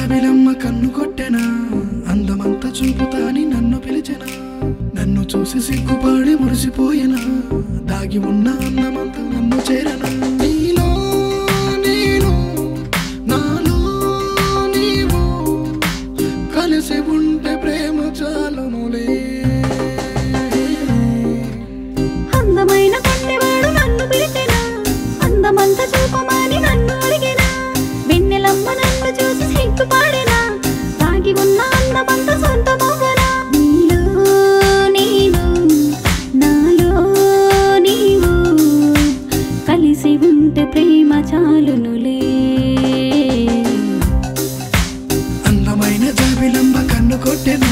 జాబిలమ్మ కన్ను కొట్టెనా అందమంతా చూపుతాని నన్ను పిలిచెనా నన్ను చూసి సిగ్గుపాడి మురిసిపోయినా దాగి ఉన్న అందమంతా నన్ను చేరనా నీలో నేను నాలో నీవు కలిసి ఉంటే ప్రేమ చాలునులే అందమైన కన్నెవాడు నన్ను పిలిచెనా అందమంతా చూపమని నన్ను అడిగెనా వెన్నెలమ్మ నన్ను చూసి సిగ్గుపాడెనా దాగి ఉన్న అందమంతా సొంతమవ్వనా నీలో నేను నాలో నీవు కలిసి ఉంటే ప్రేమ చాలునులే అందమైన జాబిలమ్మ కన్ను కొట్టెనా